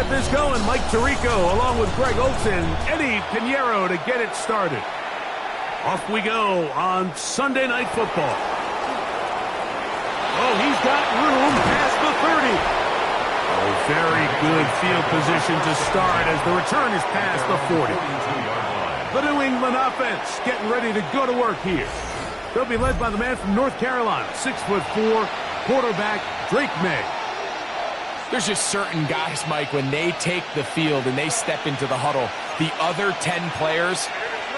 get this going. Mike Tirico along with Greg Olson, Eddie Pinheiro to get it started. Off we go on Sunday Night Football. Oh, he's got room past the 30. Oh, very good field position to start as the return is past the 40. The New England offense getting ready to go to work here. They'll be led by the man from North Carolina, 6'4", quarterback Drake May. There's just certain guys, Mike, when they take the field and they step into the huddle, the other 10 players,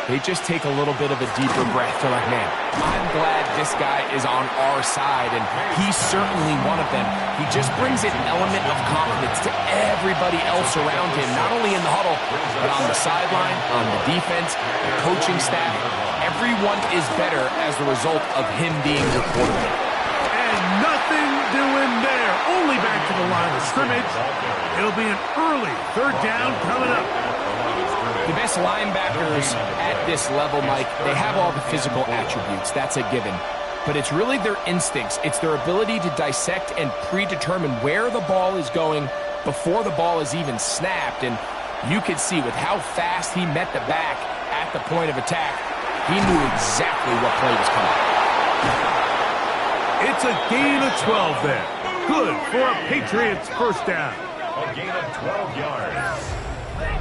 they just take a little bit of a deeper breath. They're like, man, I'm glad this guy is on our side, and he's certainly one of them. He just brings an element of confidence to everybody else around him, not only in the huddle, but on the sideline, on the defense, the coaching staff. Everyone is better as a result of him being your quarterback. And nothing doing there. Only back to the line of scrimmage. It'll be an early third down coming up. The best linebackers at this level, Mike, they have all the physical attributes. That's a given. But it's really their instincts. It's their ability to dissect and predetermine where the ball is going before the ball is even snapped. And you could see with how fast he met the back at the point of attack, he knew exactly what play was coming. It's a gain of 12 there. Good for a Patriots first down. A gain of 12 yards.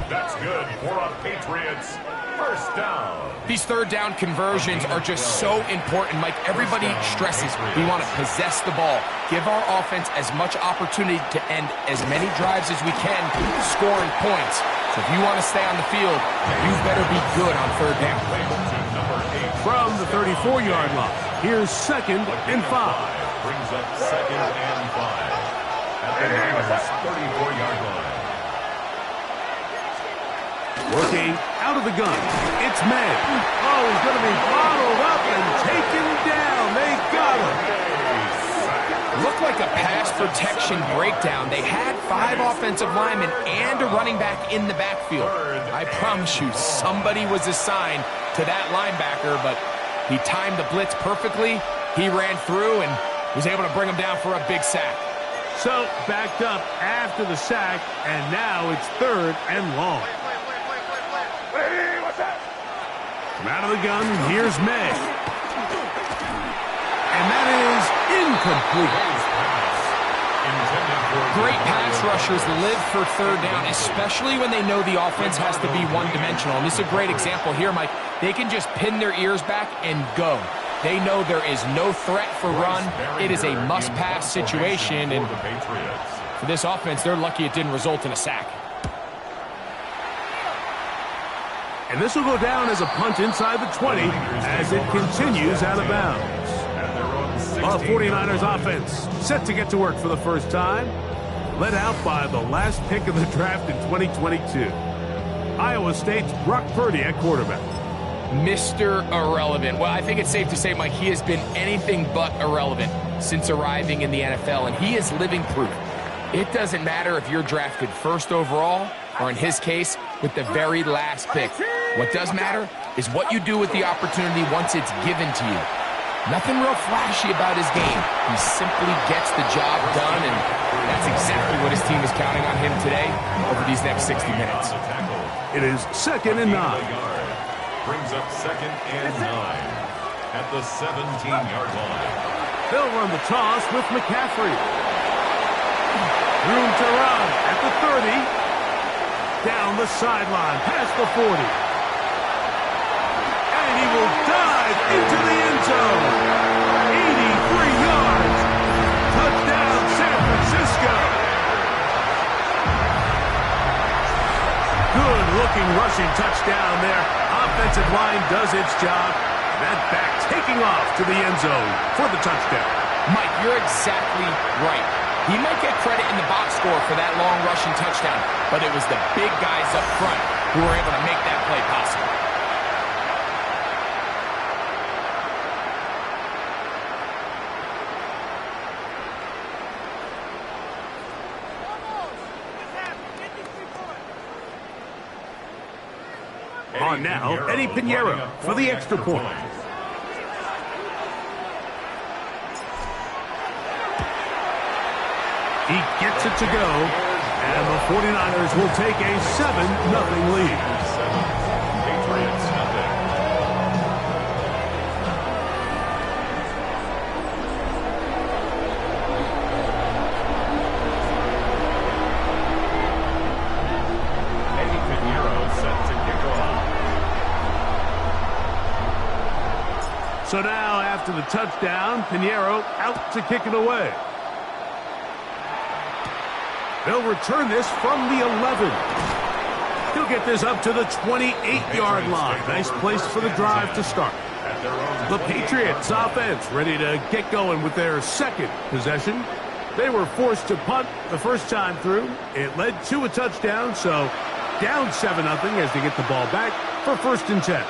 That's good for a Patriots first down. These third down conversions are just so important, Mike. Everybody stresses we want to possess the ball, give our offense as much opportunity to end as many drives as we can, scoring points. So if you want to stay on the field, you better be good on third down. From the 34-yard line, here's 2nd and 5. Brings up 2nd and 5. At the Niners' 34-yard line. Working out of the gun, it's May. Oh, he's going to be bottled up and taken down. They got him. Looked like a pass protection breakdown. They had 5 offensive linemen and a running back in the backfield. I promise you, somebody was assigned to that linebacker, but he timed the blitz perfectly. He ran through and was able to bring him down for a big sack. So, backed up after the sack, and now it's 3rd and long. From out of the gun, here's May. And that is incomplete. Great pass rushers live for third down, especially when they know the offense has to be one-dimensional. And this is a great example here, Mike. They can just pin their ears back and go. They know there is no threat for run. It is a must-pass situation. And for this offense, they're lucky it didn't result in a sack. And this will go down as a punt inside the 20 as it continues out of bounds. The 49ers offense set to get to work for the first time. Led out by the last pick of the draft in 2022. Iowa State's Brock Purdy at quarterback. Mr. Irrelevant. Well, I think it's safe to say, Mike, he has been anything but irrelevant since arriving in the NFL, and he is living proof. It doesn't matter if you're drafted first overall or, in his case, with the very last pick. What does matter is what you do with the opportunity once it's given to you. Nothing real flashy about his game. He simply gets the job done, and that's exactly what his team is counting on him today over these next 60 minutes. It is 2nd and 9. Brings up 2nd and 9 at the 17-yard line. They'll run the toss with McCaffrey. Room to run at the 30. Down the sideline, past the 40. And he will dive into the end zone. 83 yards. Touchdown, San Francisco. Good-looking rushing touchdown there. Offensive line does its job. That back taking off to the end zone for the touchdown. Mike, you're exactly right. He might get credit in the box score for that long rushing touchdown, but it was the big guys up front who were able to make that play possible. On now, Eddie Pinheiro for the extra point. He gets it to go, And the 49ers will take a 7-0 lead. Patriots nothing. So now, after the touchdown, Pinheiro out to kick it away. They'll return this from the 11. He'll get this up to the 28-yard line. Nice place for the drive to start. The Patriots offense ready to get going with their second possession. They were forced to punt the first time through. It led to a touchdown, so down 7-0 as they get the ball back for 1st and 10.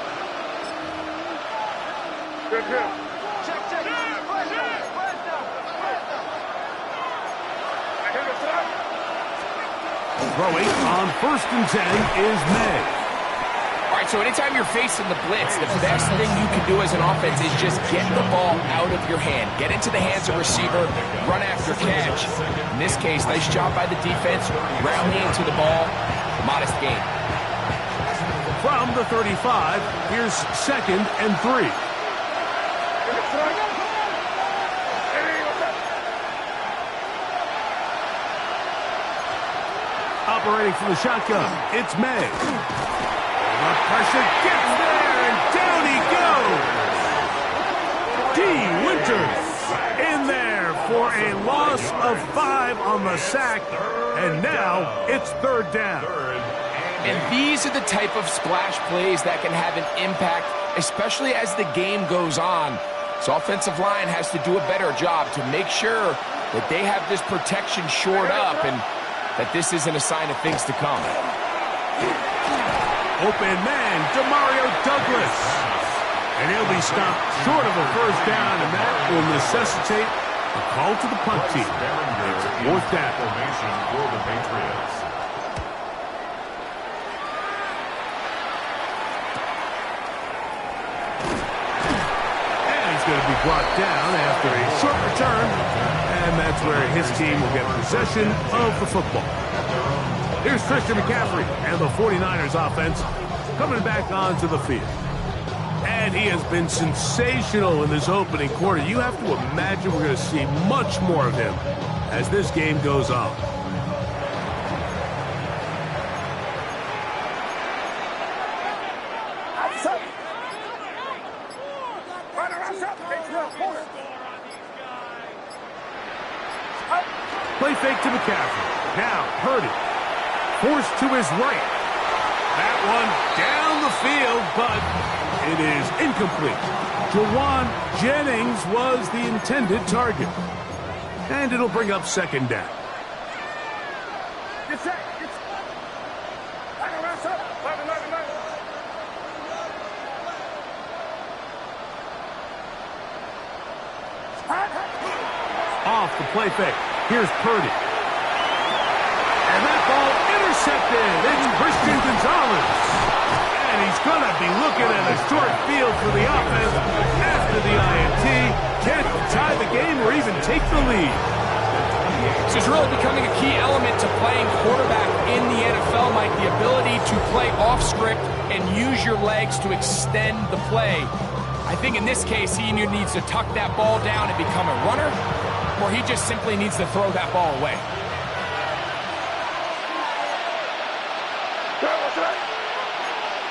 Throwing on 1st and 10 is May. All right, so anytime you're facing the blitz, the best thing you can do as an offense is just get the ball out of your hand. Get into the hands of receiver, run after catch. In this case, nice job by the defense, rallying to the ball. Modest gain. From the 35, here's 2nd and 3. Operating from the shotgun, it's May. The pressure gets there, and down he goes. D. Winters in there for a loss of 5 on the sack, and now it's 3rd down. And these are the type of splash plays that can have an impact, especially as the game goes on. So offensive line has to do a better job to make sure that they have this protection shored up and that this isn't a sign of things to come. Open man, Demario Douglas. And he'll be stopped short of a 1st down, and that will necessitate a call to the punt team. It's 4th down. Formation for the Patriots. And he's going to be brought down after a short return. And that's where his team will get possession of the football. Here's Christian McCaffrey and the 49ers offense coming back onto the field. And he has been sensational in this opening quarter. You have to imagine we're going to see much more of him as this game goes on. Play fake to McCaffrey. Now, Purdy. Forced to his right. That one down the field, but it is incomplete. Jawan Jennings was the intended target. And it'll bring up 2nd down. Off the play fake. Here's Purdy. And that ball intercepted. It's Christian Gonzalez. And he's going to be looking at a short field for the offense after the INT. Can't tie the game or even take the lead. This is really becoming a key element to playing quarterback in the NFL, Mike. The ability to play off script and use your legs to extend the play. I think in this case, he either needs to tuck that ball down and become a runner, or he just simply needs to throw that ball away.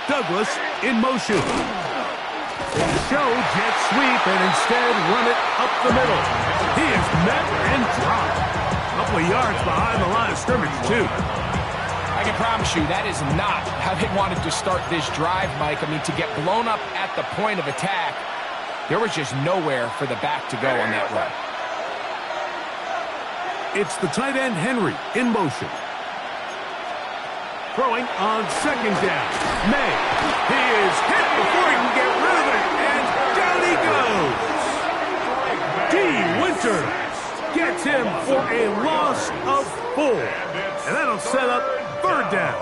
Douglas in motion. Show jet sweep and instead run it up the middle. He is met and dropped. A couple of yards behind the line of scrimmage, too. I can promise you that is not how they wanted to start this drive, Mike. I mean, to get blown up at the point of attack, there was just nowhere for the back to go on that run. It's the tight end, Henry, in motion. Throwing on 2nd down. May. He is hit before he can get rid of it, and down he goes. D. Winters gets him for a loss of 4. And that'll set up 3rd down.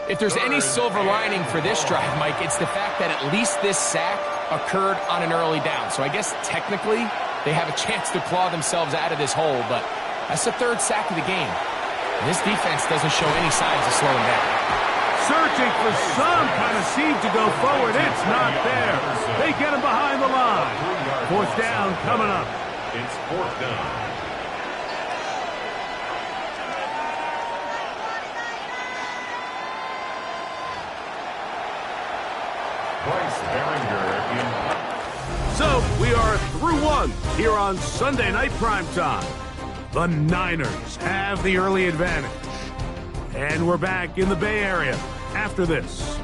If there's any silver lining for this drive, Mike, it's the fact that at least this sack occurred on an early down. So I guess technically they have a chance to claw themselves out of this hole, but that's the 3rd sack of the game. This defense doesn't show any signs of slowing down. Searching for some kind of seed to go forward. It's not there. They get him behind the line. Fourth down coming up. It's fourth down. So, we are through one here on Sunday Night Primetime. The Niners have the early advantage. And we're back in the Bay Area after this.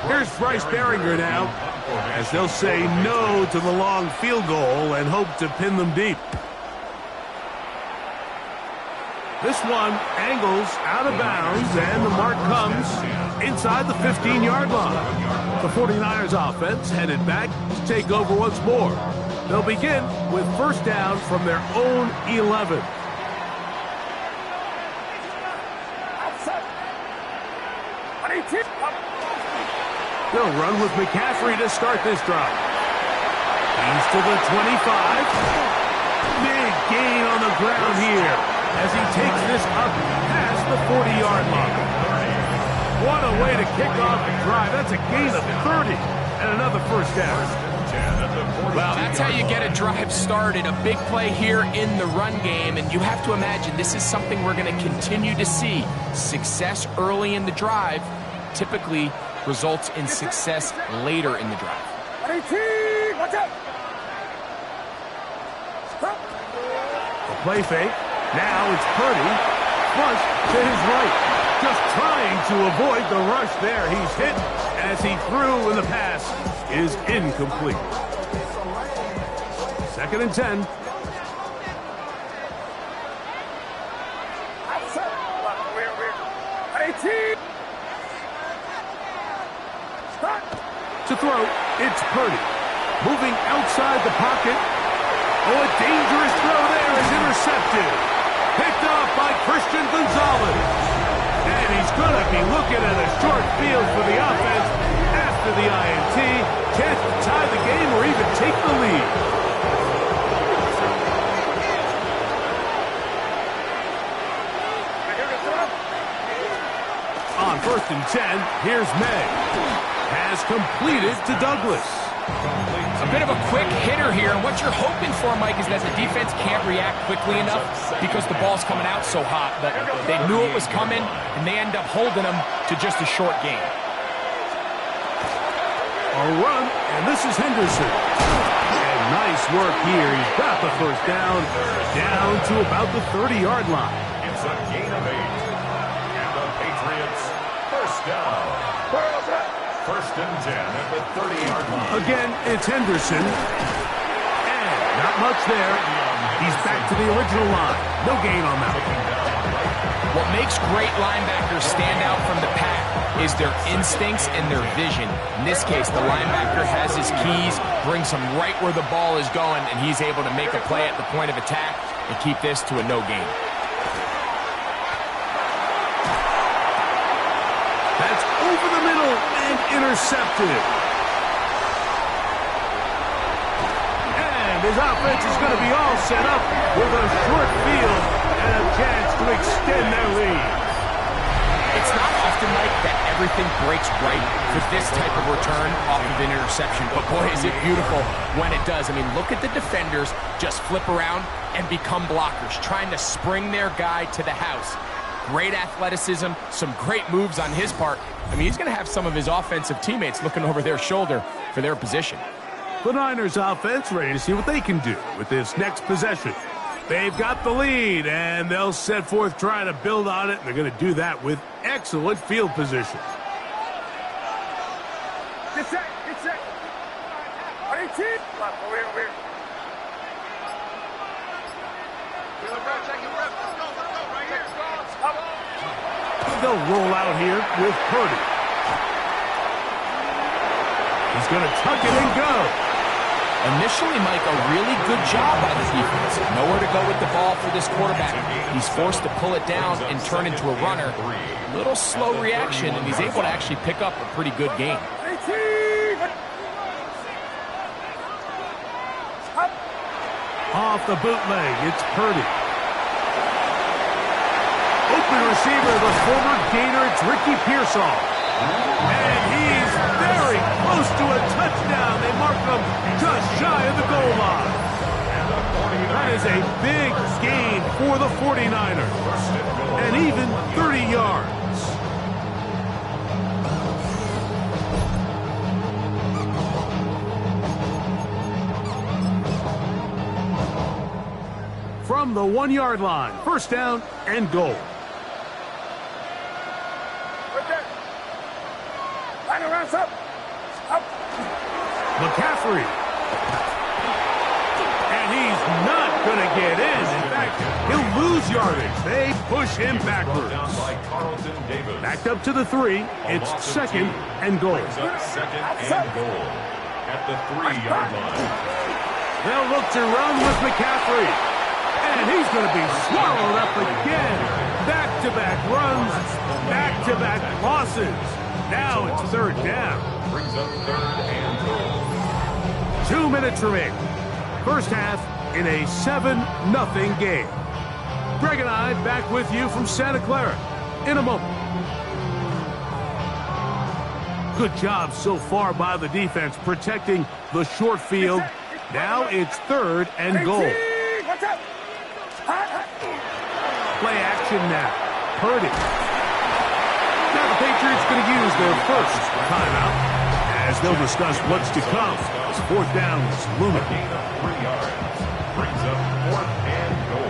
Here's Bryce Baringer now, as they'll say no to the long field goal and hope to pin them deep. This one angles out of bounds, and the mark comes inside the 15-yard line. The 49ers offense headed back to take over once more. They'll begin with first down from their own 11. They'll run with McCaffrey to start this drive. He's to the 25. Big gain on the ground here as he takes this up past the 40-yard line. What a way to kick off the drive. That's a gain of 30 and another first down. Well, that's how you get a drive started. A big play here in the run game, and you have to imagine this is something we're going to continue to see. Success early in the drive typically results in success later in the drive. The play fake. Now it's Purdy. Flush to his right. Just trying to avoid the rush there. He's hit as he threw, and the pass is incomplete. 2nd and 10. To throw, it's Purdy. Moving outside the pocket. Oh, a dangerous throw there is intercepted. Picked off by Christian Gonzalez. And he's going to be looking at a short field for the offense after the INT. Chance to tie the game or even take the lead. On 1st and 10, here's May. Has completed to Douglas. A bit of a quick hitter here, and what you're hoping for, Mike, is that the defense can't react quickly enough because the ball's coming out so hot. But they knew it was coming, and they end up holding them to just a short game. A run, and this is Henderson. And nice work here. He's got the first down to about the 30-yard line. It's a gain of 8. And the Patriots, first down. 1st and 10 at the 30-yard line. Again, it's Henderson. And not much there. He's back to the original line. No gain on that one. What makes great linebackers stand out from the pack is their instincts and their vision. In this case, the linebacker has his keys, brings him right where the ball is going, and he's able to make a play at the point of attack and keep this to a no gain. That's over the middle and intercepted. And his offense is going to be all set up with a short field and a chance to extend their lead. It's not often, Mike, that everything breaks right for this type of return off of an interception. But boy, is it beautiful when it does. I mean, look at the defenders just flip around and become blockers, trying to spring their guy to the house. Great athleticism, some great moves on his part. I mean, he's going to have some of his offensive teammates looking over their shoulder for their position. The Niners offense ready to see what they can do with this next possession. They've got the lead, and they'll set forth trying to build on it. They're going to do that with excellent field position. Get set, get set. They'll roll out here with Purdy. He's going to tuck it and go. Initially, Mike, a really good job by the defense. Nowhere to go with the ball for this quarterback. He's forced to pull it down and turn into a runner. Little slow reaction, and he's able to actually pick up a pretty good game. Off the bootleg, it's Purdy. Open receiver, the former Gator, it's Ricky Pearsall. And he's very close to a touchdown. They mark him just shy of the goal line. That is a big gain for the 49ers. And even 30 yards. From the 1-yard line, first down and goal. McCaffrey. And he's not going to get in. In fact, he'll lose yardage. They push him backwards. Backed up to the 3. It's second and goal. Second and goal at the 3-yard line. They'll look to run with McCaffrey. And he's going to be swallowed up again. Back-to-back runs, back-to-back losses. Now it's third down. Brings up third and goal. 2 minutes remaining. First half in a 7-0 game. Greg and I back with you from Santa Clara in a moment. Good job so far by the defense protecting the short field. Now it's third and goal. Play action now. Purdy. Now the Patriots going to use their first timeout as they'll discuss what's to come. As fourth down is looming. Gain of 3 yards. Brings up fourth and goal.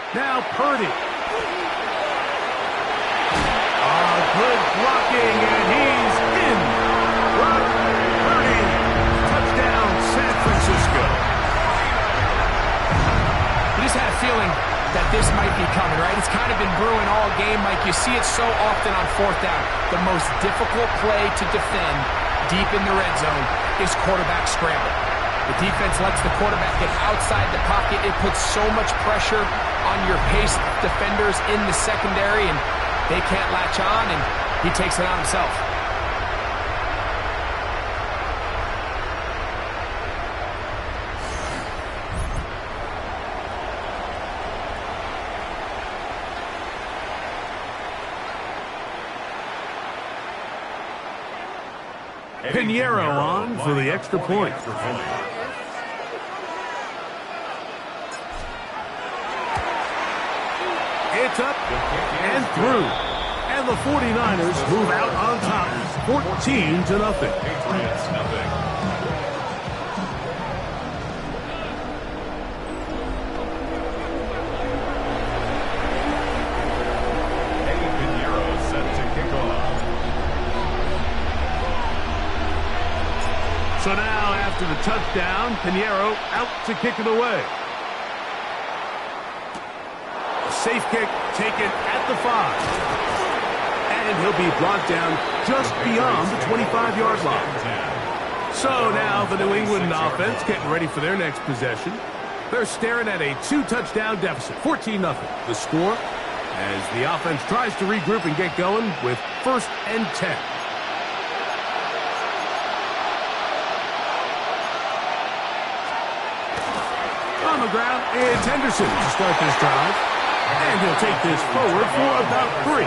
Now Purdy. Good blocking, and he's in. Brock Purdy. Touchdown, San Francisco. You just had a feeling that this might be coming, right? It's kind of been brewing all game, Mike. You see it so often on fourth down. The most difficult play to defend deep in the red zone is quarterback scramble. The defense lets the quarterback get outside the pocket. It puts so much pressure on your paced defenders in the secondary, and they can't latch on, and he takes it on himself. Pinheiro on for the extra point. It's up and through. And the 49ers move out on top, 14-0. Patriots, nothing. Eddie Pinheiro set to kick off. So now, after the touchdown, Pinheiro out to kick it away. Safe kick taken at the 5. And he'll be brought down just beyond the 25-yard line. So now the New England offense getting ready for their next possession. They're staring at a 2-touchdown deficit, 14-0. The score as the offense tries to regroup and get going with first and 10. On the ground, it's Henderson to start this drive. And he'll take this forward for about 3.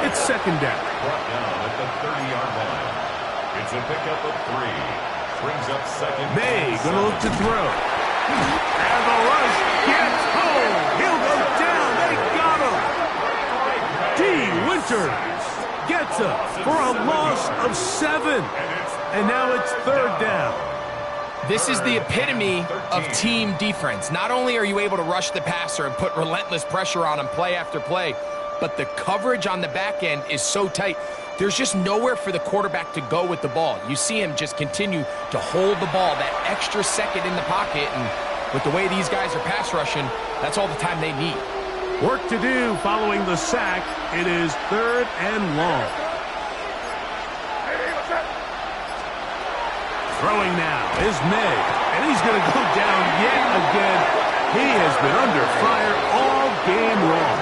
It's second down. Brought down at the 30-yard line. It's a pickup of 3. Brings up second. May gonna look to throw. And the rush gets home. He'll go down. They got him. D. Winters gets up for a loss of 7. And now it's third down. This is the epitome of team defense. Not only are you able to rush the passer and put relentless pressure on him play after play, but the coverage on the back end is so tight. There's just nowhere for the quarterback to go with the ball. You see him just continue to hold the ball that extra second in the pocket, and with the way these guys are pass rushing, that's all the time they need. Work to do following the sack. It is 3rd and long. Throwing now is May, and he's going to go down yet again. He has been under fire all game long.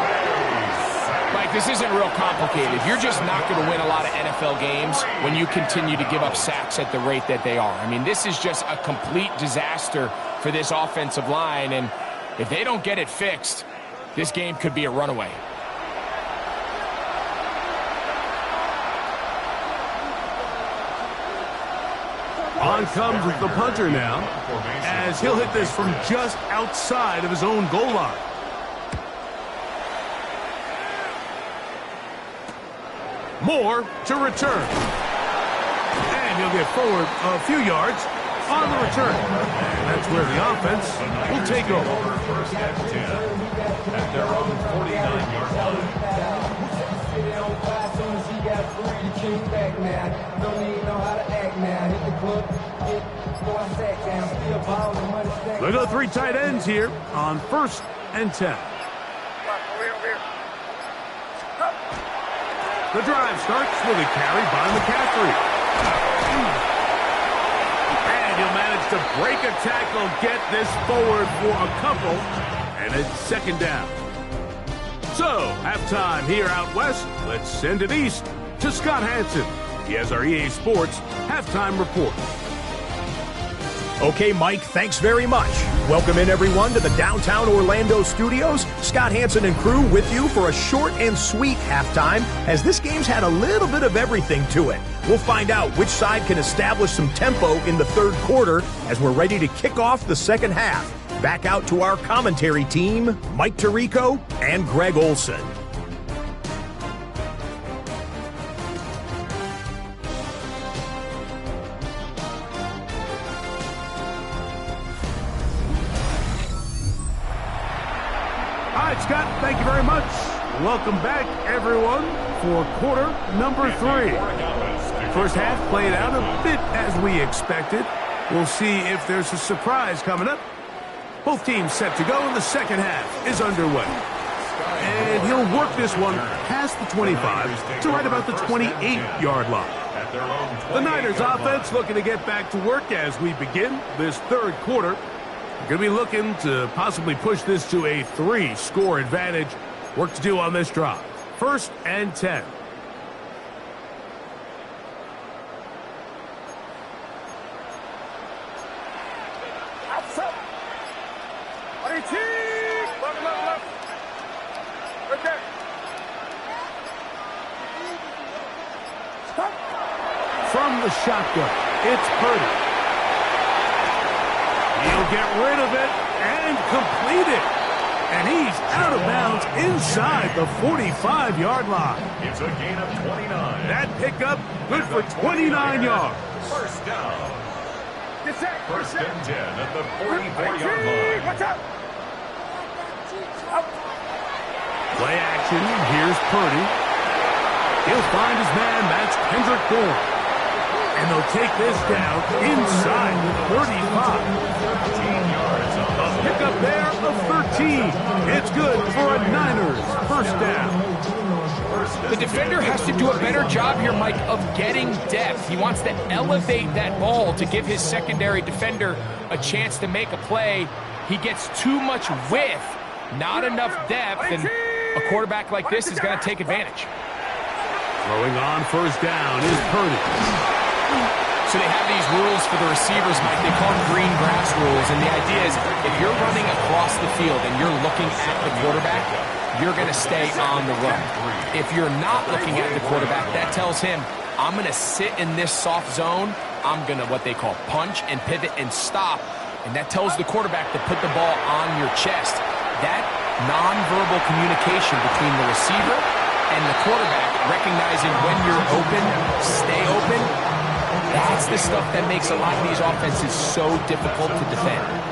Mike, this isn't real complicated. You're just not going to win a lot of NFL games when you continue to give up sacks at the rate that they are. I mean, this is just a complete disaster for this offensive line, and if they don't get it fixed, this game could be a runaway. On comes the punter now, as he'll hit this from just outside of his own goal line. Moore to return. And he'll get forward a few yards on the return. And that's where the offense will take over. 1st and 10 at their own 49-yard line. They'll go 3 tight ends here on 1st and 10. The drive starts with a carry by McCaffrey. And he'll manage to break a tackle, get this forward for a couple, and it's 2nd down. So, halftime here out west. Let's send it east to Scott Hansen. He has our EA Sports halftime report. Okay, Mike, thanks very much. Welcome in, everyone, to the downtown Orlando studios. Scott Hansen and crew with you for a short and sweet halftime, as this game's had a little bit of everything to it. We'll find out which side can establish some tempo in the 3rd quarter as we're ready to kick off the 2nd half. Back out to our commentary team, Mike Tirico and Greg Olson. All right, Scott, thank you very much. Welcome back, everyone, for quarter number 3. First half played out a bit as we expected. We'll see if there's a surprise coming up. Both teams set to go, and the 2nd half is underway. And he'll work this one past the 25 to right about the 28-yard line. The Niners offense looking to get back to work as we begin this 3rd quarter. Going to be looking to possibly push this to a 3-score advantage. Work to do on this drive. 1st and 10. From the shotgun, it's Purdy. He'll get rid of it and complete it. And he's out of bounds inside the 45-yard line. It's a gain of 29. That pickup good for 29 yards. 1st down. 1st and 10 at the 44-yard line. Watch out! Play action. Here's Purdy. He'll find his man. That's Kendrick Bourne. And they'll take this down inside the 35. 13 yards on A pickup there of 13. It's good for a Niners 1st down. The defender has to do a better job here, Mike, of getting depth. He wants to elevate that ball to give his secondary defender a chance to make a play. He gets too much width, not enough depth, and a quarterback like this is going to take advantage. Throwing on 1st down is Purdy. So they have these rules for the receivers, Mike. They call them green grass rules. And the idea is if you're running across the field and you're looking at the quarterback, you're going to stay on the run. If you're not looking at the quarterback, that tells him, I'm going to sit in this soft zone. I'm going to what they call punch and pivot and stop. And that tells the quarterback to put the ball on your chest. That nonverbal communication between the receiver and the quarterback, recognizing when you're open, stay open, That's the stuff that makes a lot of these offenses so difficult to defend.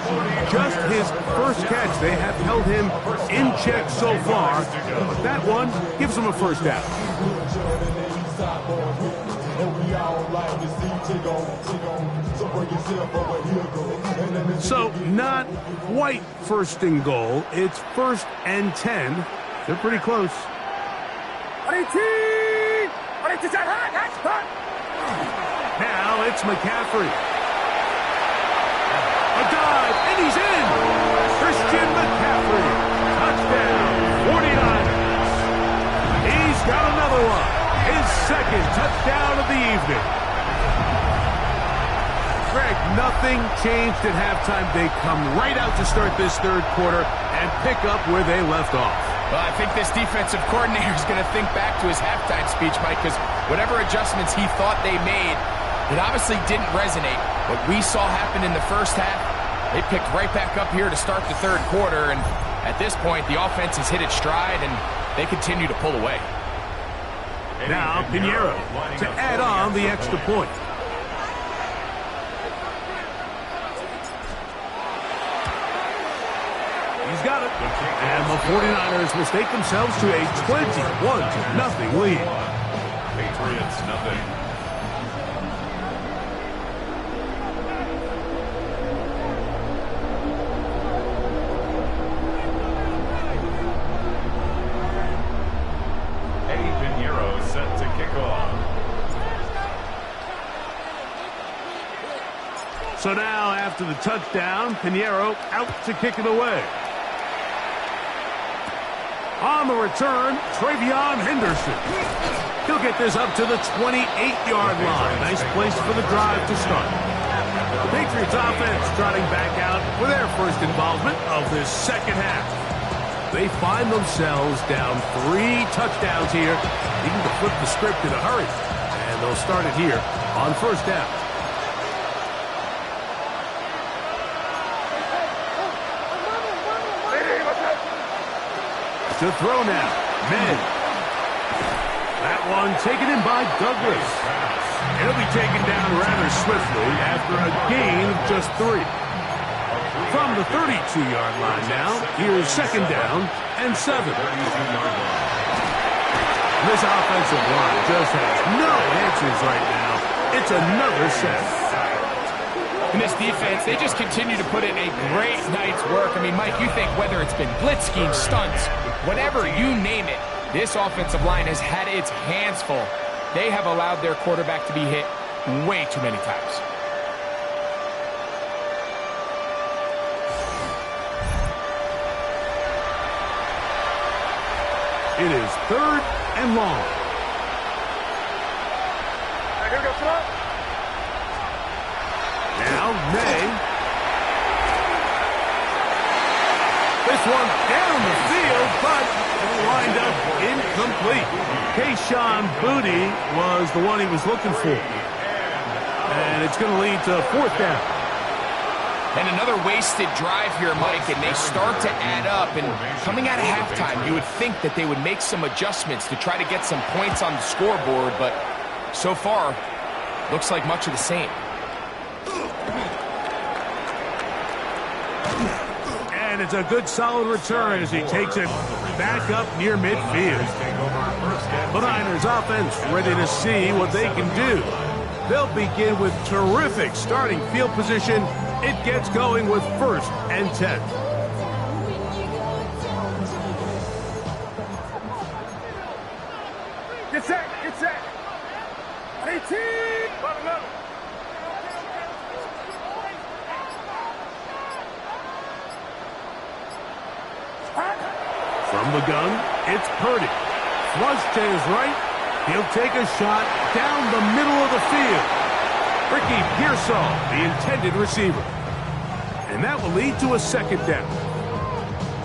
Just his first catch. They have held him in check so far, but that one gives him a first down. So, not quite first and goal. It's 1st and 10. They're pretty close. Now it's McCaffrey. A dive, and he's in! Christian McCaffrey. Touchdown, 49ers. He's got another one. His second touchdown of the evening. Greg, nothing changed at halftime. They come right out to start this third quarter and pick up where they left off. Well, I think this defensive coordinator is going to think back to his halftime speech, Mike, because whatever adjustments he thought they made, it obviously didn't resonate. What we saw happen in the first half, they picked right back up here to start the third quarter, and at this point, the offense has hit its stride, and they continue to pull away. Now, Pinheiro to add on the extra point. He's got it. And the 49ers mistake themselves to a 21-0 lead. Patriots nothing. Pinheiro set to kick off. So now, after the touchdown, Pinheiro out to kick it away. On the return, Travion Henderson. He'll get this up to the 28-yard line. Nice place for the drive to start. The Patriots offense trotting back out for their first involvement of this second half. They find themselves down 3 touchdowns here, needing to flip the script in a hurry. And they'll start it here on first down. To throw now, Men. That one taken in by Douglas. He'll be taken down rather swiftly after a gain of just 3. From the 32-yard line now, here's second down and 7. This offensive line just has no answers right now. It's another sack. In this defense, they just continue to put in a great night's work. I mean, Mike, you think whether it's been blitz schemes, stunts, whatever you name it, this offensive line has had its hands full. They have allowed their quarterback to be hit way too many times. It is 3rd and long. Now, May. This one down the field, but lined up incomplete. Kayshon Boutte was the one he was looking for. And it's going to lead to 4th down. And another wasted drive here, Mike, and they start to add up. And coming out of halftime, you would think that they would make some adjustments to try to get some points on the scoreboard, but so far, looks like much of the same. And it's a good solid return as he takes it back up near midfield. The Niners offense ready to see what they can do. They'll begin with terrific starting field position. It gets going with 1st and 10. Get set, get set. 18. From the gun, it's Purdy. Flush to his right. He'll take a shot down the middle of the field. Ricky Pearsall, the intended receiver. And that will lead to a 2nd down.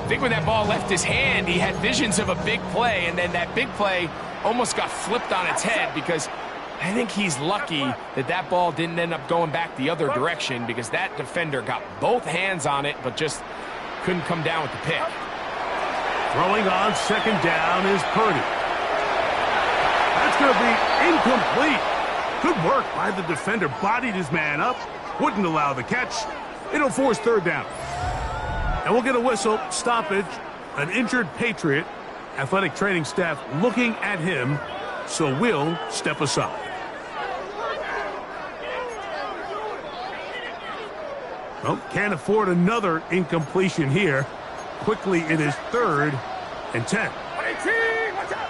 I think when that ball left his hand, he had visions of a big play, and then that big play almost got flipped on its head because I think he's lucky that that ball didn't end up going back the other direction because that defender got both hands on it but just couldn't come down with the pick. Throwing on 2nd down is Purdy. That's going to be incomplete. Good work by the defender. Bodied his man up. Wouldn't allow the catch. It'll force third down. And we'll get a whistle. Stoppage. An injured Patriot. Athletic training staff looking at him. So we'll step aside. Well, can't afford another incompletion here. Quickly it is 3rd and 10. Watch out!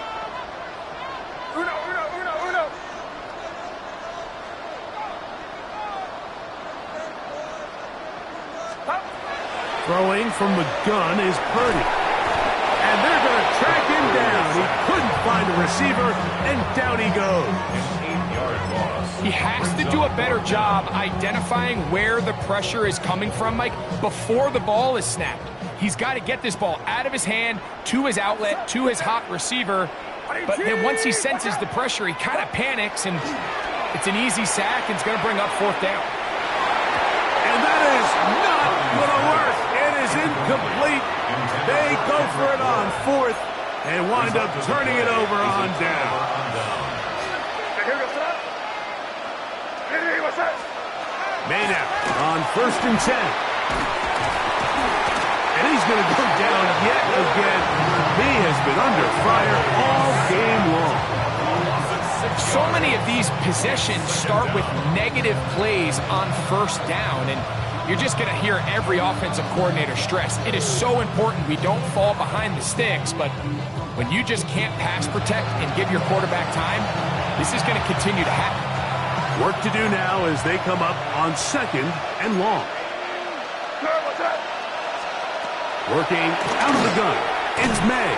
Uno. Throwing from the gun is Purdy. And they're going to track him down. He couldn't find a receiver, and down he goes. An 8-yard loss. He has to do a better job identifying where the pressure is coming from, Mike, before the ball is snapped. He's got to get this ball out of his hand, to his outlet, to his hot receiver. But then once he senses the pressure, he kind of panics, and it's an easy sack, and it's going to bring up 4th down. And that is not going to work. It is incomplete. They go for it on 4th and wind up turning it over on down. Maynard on 1st and 10. And he's going to go down yet again. He has been under fire all game long. So many of these possessions start with negative plays on 1st down, and you're just going to hear every offensive coordinator stress. It is so important we don't fall behind the sticks, but when you just can't pass protect and give your quarterback time, this is going to continue to happen. Work to do now as they come up on 2nd and long. Working out of the gun. It's May.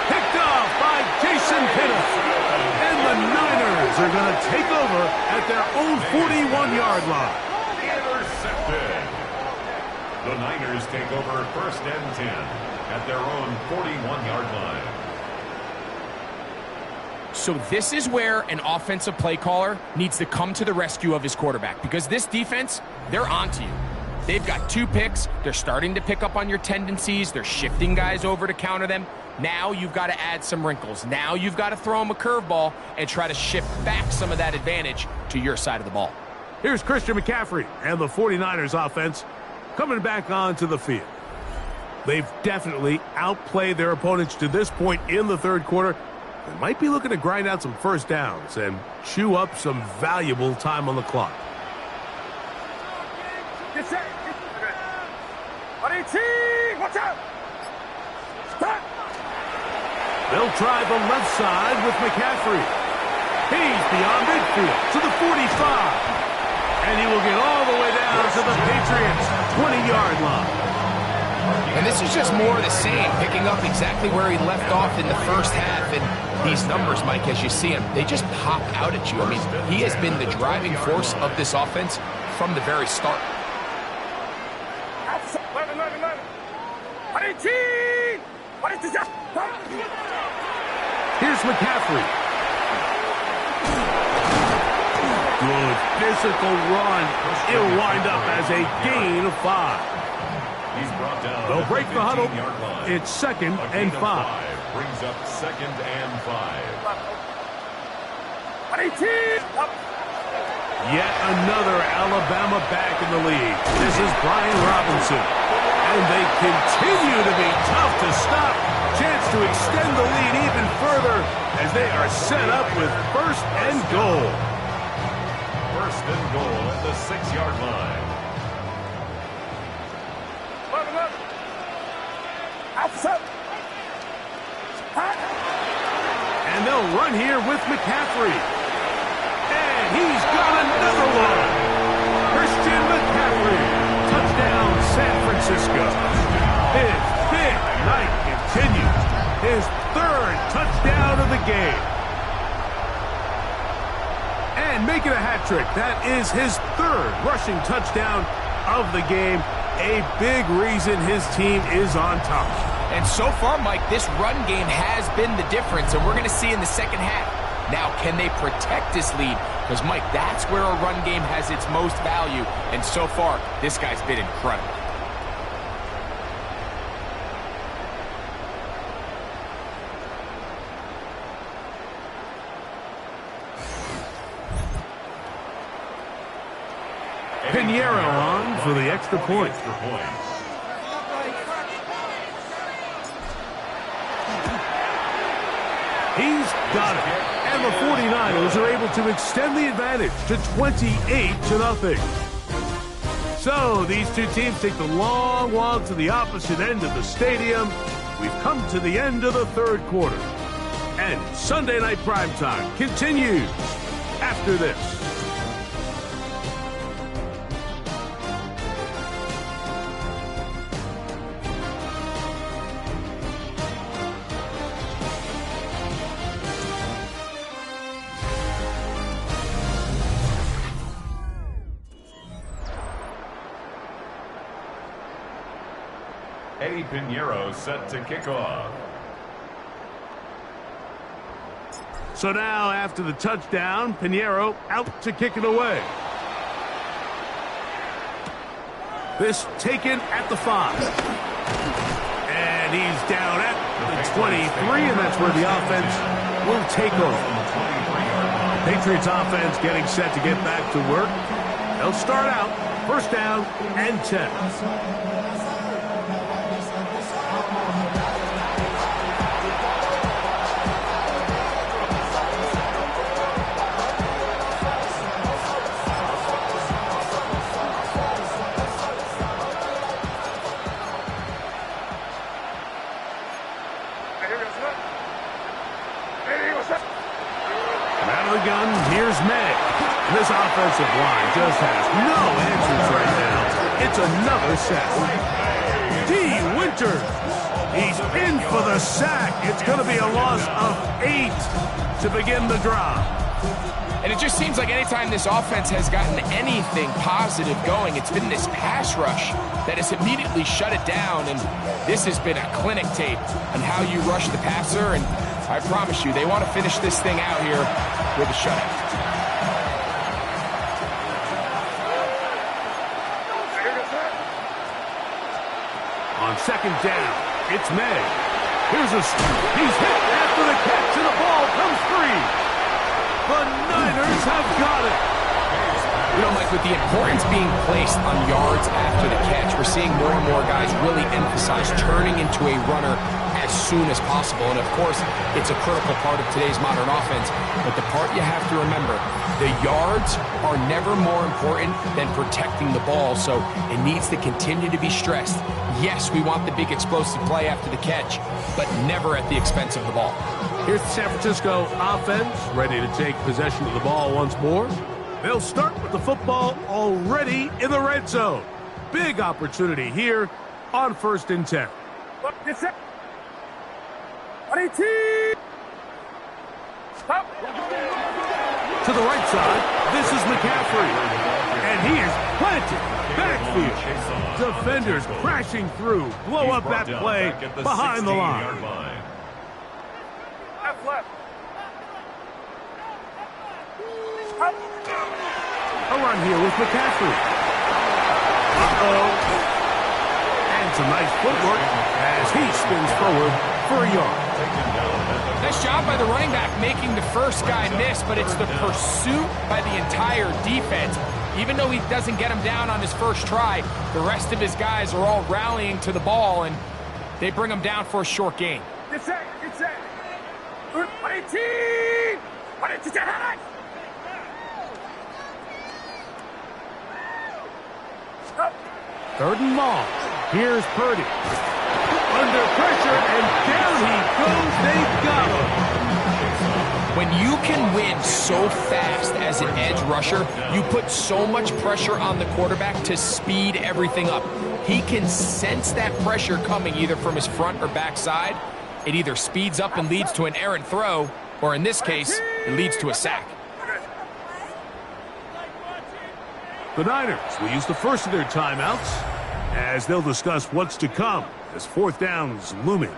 Picked off by Jason Pinna. And the Niners are going to take over at their own 41-yard line. Intercepted. The Niners take over 1st and 10 at their own 41-yard line. So this is where an offensive play caller needs to come to the rescue of his quarterback, because this defense, they're onto you. They've got 2 picks. They're starting to pick up on your tendencies. They're shifting guys over to counter them. Now you've got to add some wrinkles. Now you've got to throw them a curveball and try to shift back some of that advantage to your side of the ball. Here's Christian McCaffrey and the 49ers offense coming back onto the field. They've definitely outplayed their opponents to this point in the 3rd quarter. They might be looking to grind out some 1st downs and chew up some valuable time on the clock. Get set. Watch out! They'll try the left side with McCaffrey. He's beyond midfield to the 45. And he will get all the way down to the Patriots' 20-yard line. And this is just more of the same, picking up exactly where he left off in the 1st half. And these numbers, Mike, as you see him, they just pop out at you. I mean, he has been the driving force of this offense from the very start. Here's McCaffrey. Good physical run. It'll wind up as a gain of 5. He's brought down. They'll break the huddle. Line. It's 2nd and 5. Brings up 2nd and 5. Yet another Alabama back in the lead. This is Brian Robinson. And they continue to be tough to stop. Chance to extend the lead even further as they are set up with 1st and goal. 1st and goal at the 6-yard line. And they'll run here with McCaffrey. And he's got another one. Christian McCaffrey. Touchdown, San Francisco. His big night continues. His 3rd touchdown of the game. And making a hat trick. That is his 3rd rushing touchdown of the game. A big reason his team is on top. And so far, Mike, this run game has been the difference, and we're going to see in the 2nd half. Now, can they protect this lead? Because, Mike, that's where a run game has its most value, and so far, this guy's been incredible. Pinheiro on for the extra point. He's got it. And the 49ers are able to extend the advantage to 28-0. So these two teams take the long walk to the opposite end of the stadium. We've come to the end of the third quarter. And Sunday Night Primetime continues after this. Eddie Pinheiro set to kick off. So now, after the touchdown, Pinheiro out to kick it away. This taken at the 5. And he's down at the 23, and that's where the offense will take over. Patriots offense getting set to get back to work. They'll start out first down and 10. This offensive line just has no answers right now. It's another sack. D. Winters. He's in for the sack. It's going to be a loss of 8 to begin the drive. And it just seems like anytime this offense has gotten anything positive going, it's been this pass rush that has immediately shut it down. And this has been a clinic tape on how you rush the passer. And I promise you, they want to finish this thing out here with a shutout. On second down, it's May. He's hit after the catch, and the ball comes free. The Niners have got it. You know, Mike, with the importance being placed on yards after the catch, we're seeing more and more guys really emphasize turning into a runner as soon as possible. And, of course, it's a critical part of today's modern offense. But the part you have to remember, the yards are never more important than protecting the ball, so it needs to continue to be stressed. Yes, we want the big explosive play after the catch, but never at the expense of the ball. Here's the San Francisco offense, ready to take possession of the ball once more. They'll start with the football already in the red zone. Big opportunity here on 1st and 10. To the right side, this is McCaffrey. And he is planted. Backfield. Defenders crashing through. Blow up that play behind the line. Left. A run here with McCaffrey. And some nice footwork as he spins forward for a yard. Nice job by the running back making the first guy miss, but it's the pursuit by the entire defense. Even though he doesn't get him down on his first try, the rest of his guys are all rallying to the ball, and they bring him down for a short gain. Get set. 18! Third and long. Here's Purdy. Under pressure, and down he goes. They got him. When you can win so fast as an edge rusher, you put so much pressure on the quarterback to speed everything up. He can sense that pressure coming either from his front or back side. It either speeds up and leads to an errant throw, or in this case, it leads to a sack. The Niners will use the first of their timeouts as they'll discuss what's to come as 4th down's looming.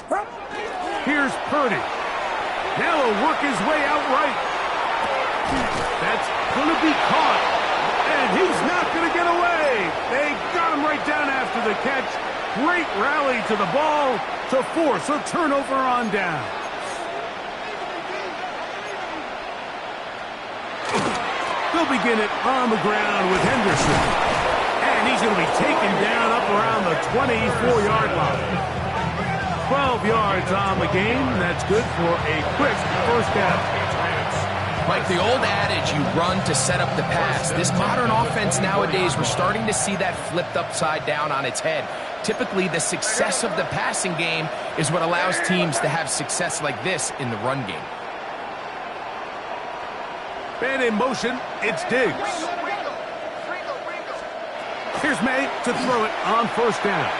Here's Purdy. Now he'll work his way out right. That's going to be caught. And he's not going to get away. They got him right down after the catch. Great rally to the ball to force a turnover on down. They'll begin it on the ground with Henderson. And he's going to be taken down up around the 24-yard line. 12 yards on the game. That's good for a quick first down. Like the old adage, you run to set up the pass. This modern offense nowadays, we're starting to see that flipped upside down on its head. Typically, the success of the passing game is what allows teams to have success like this in the run game. Man in motion, it's Diggs. Here's May to throw it on first down.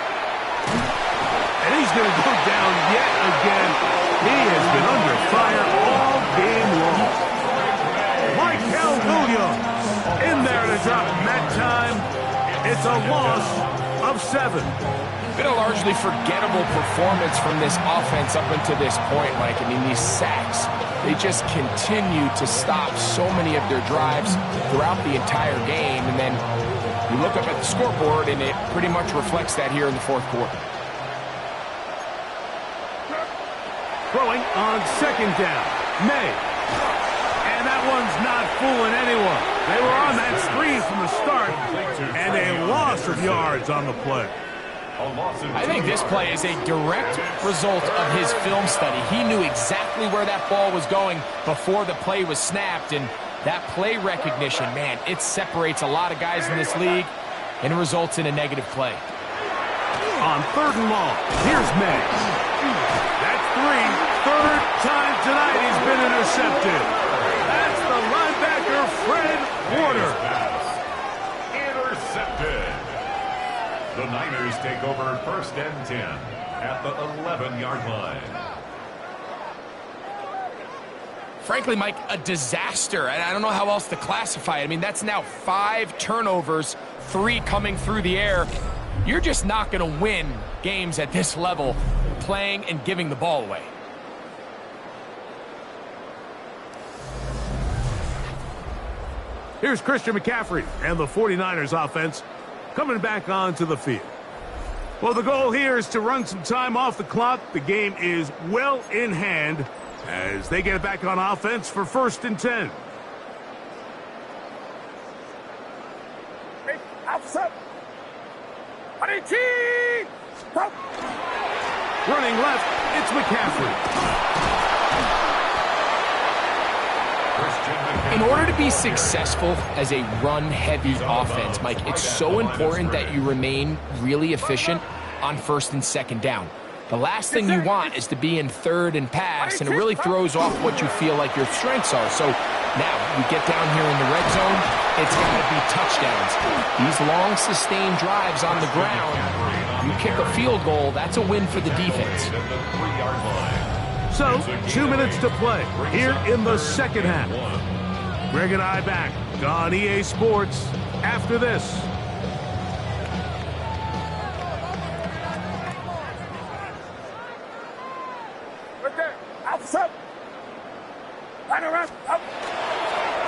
And he's going to go down yet again. He has been under fire all game long. Michael Williams in there to drop him that time. It's a loss of 7. Been a largely forgettable performance from this offense up until this point, Mike. I mean, these sacks, they just continue to stop so many of their drives throughout the entire game. And then you look up at the scoreboard, and it pretty much reflects that here in the fourth quarter. Throwing on second down. May. And that one's not fooling anyone. They were on that screen from the start, and a loss of yards on the play. I think this play is a direct result of his film study. He knew exactly where that ball was going before the play was snapped, and that play recognition, man, it separates a lot of guys in this league, and it results in a negative play. On third and long, here's May. That's 3. Third time tonight he's been intercepted. That's the linebacker, Fred Warner. Intercepted. The Niners take over first and 10 at the 11-yard line. Frankly, Mike, a disaster. I don't know how else to classify it. I mean, that's now 5 turnovers, 3 coming through the air. You're just not going to win games at this level playing and giving the ball away. Here's Christian McCaffrey and the 49ers offense coming back onto the field. Well, the goal here is to run some time off the clock. The game is well in hand as they get it back on offense for first and 10. Running left, it's McCaffrey. In order to be successful as a run-heavy offense, Mike, it's so important that you remain really efficient on first and second down. The last thing you want is to be in third and pass, and it really throws off what you feel like your strengths are. So now we get down here in the red zone, it's got to be touchdowns. These long, sustained drives on the ground, you kick a field goal, that's a win for the defense. So, 2 minutes to play here in the second half. Greg and I back on EA Sports after this.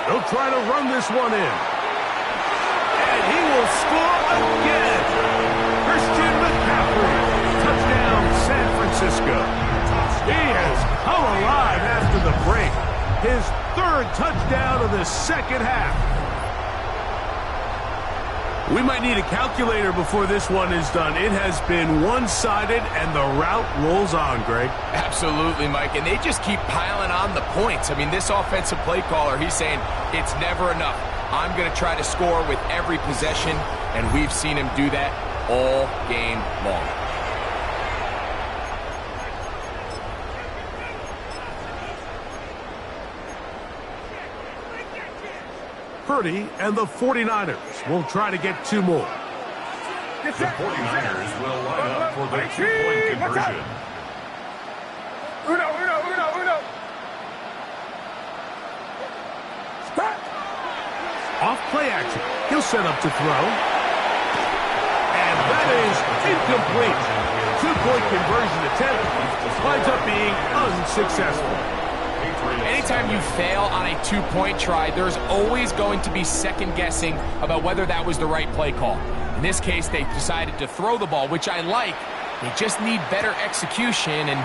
They'll try to run this one in. And he will score again. Christian McCaffrey. Touchdown, San Francisco. He has come alive after the break. His 3rd touchdown of the second half. We might need a calculator before this one is done. It has been one-sided, and the route rolls on, Greg. Absolutely, Mike, and they just keep piling on the points. I mean, this offensive play caller, he's saying it's never enough. I'm going to try to score with every possession, and we've seen him do that all game long. Purdy and the 49ers will try to get 2 more. The 49ers will line up for the 2-point conversion. Uno. Stop. Off play action. He'll set up to throw. And that is incomplete. To two-point conversion attempt winds up being unsuccessful. Anytime you fail on a two-point try, there's always going to be second-guessing about whether that was the right play call. In this case, they decided to throw the ball, which I like. They just need better execution, and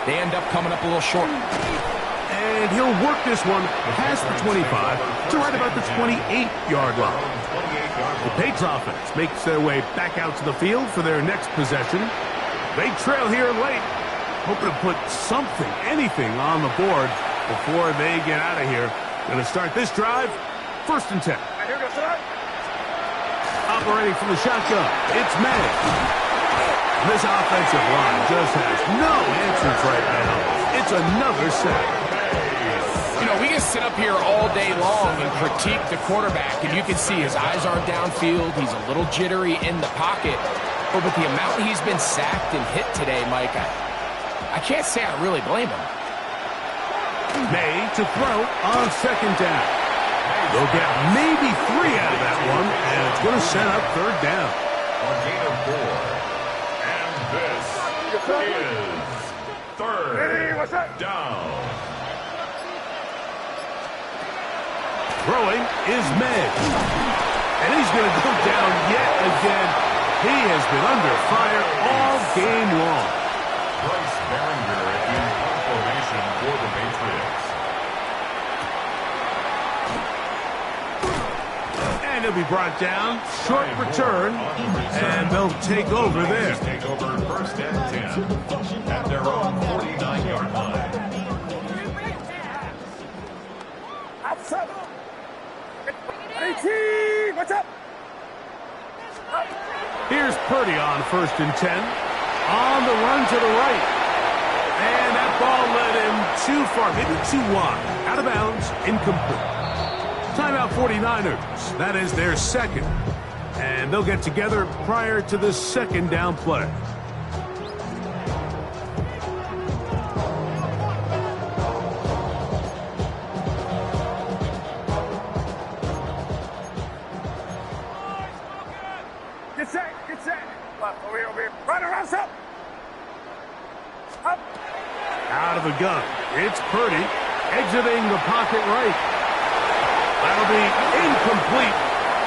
they end up coming up a little short. And he'll work this one past the 25 to right about the 28-yard line. The Patriots offense makes their way back out to the field for their next possession. They trail here late, hoping to put something, anything on the board before they get out of here. Going to start this drive, 1st and 10. Operating from the shotgun, it's May. This offensive line just has no answers right now. It's another sack. You know, we can sit up here all day long and critique the quarterback, and you can see his eyes aren't downfield. He's a little jittery in the pocket. But with the amount he's been sacked and hit today, Mike, I can't say I really blame him. May to throw on 2nd down. They'll get maybe 3 out of that one, and it's going to set up 3rd down. A gain of 4. And this is 3rd down. Throwing is May. And he's going to go down yet again. He has been under fire all game long. Bryce Behringer in formation for the Patriots. And he'll be brought down. Short return. And they'll take over there. Take over 1st and 10 at their own 49-yard line. Outside. 18, what's up? Here's Purdy on 1st and 10. On the run to the right. And that ball led him too far, maybe too wide. Out of bounds, incomplete. Timeout 49ers. That is their 2nd. And they'll get together prior to the 2nd down play. Get set. Over here. Right around, up. Up. Out of the gun. It's Purdy exiting the pocket right. That'll be incomplete.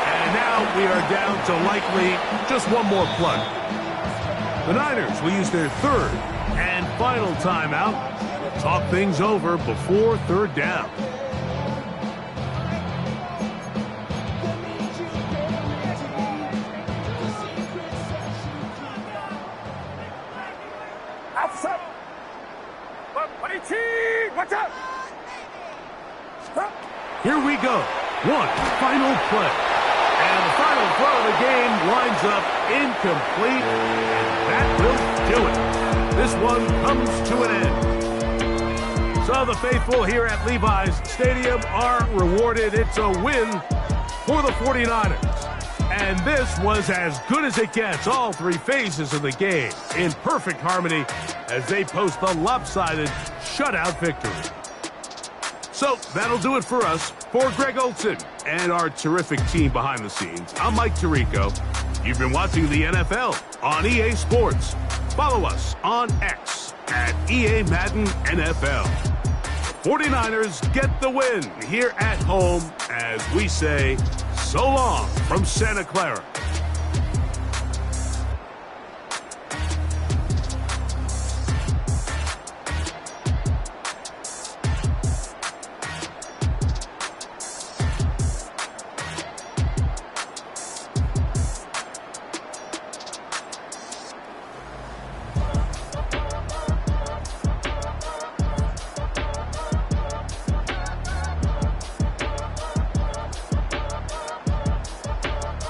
And now we are down to likely just one more play. The Niners will use their 3rd and final timeout. Talk things over before 3rd down. Outside. 18, what's up? Up. Here we go. One final play. And the final throw of the game winds up incomplete. And that will do it. This one comes to an end. So the faithful here at Levi's Stadium are rewarded. It's a win for the 49ers. And this was as good as it gets. All 3 phases of the game in perfect harmony as they post the lopsided shutout victory. So that'll do it for us. For Greg Olson and our terrific team behind the scenes, I'm Mike Tirico. You've been watching the NFL on EA Sports. Follow us on X at EA Madden NFL. 49ers get the win here at home as we say so long from Santa Clara.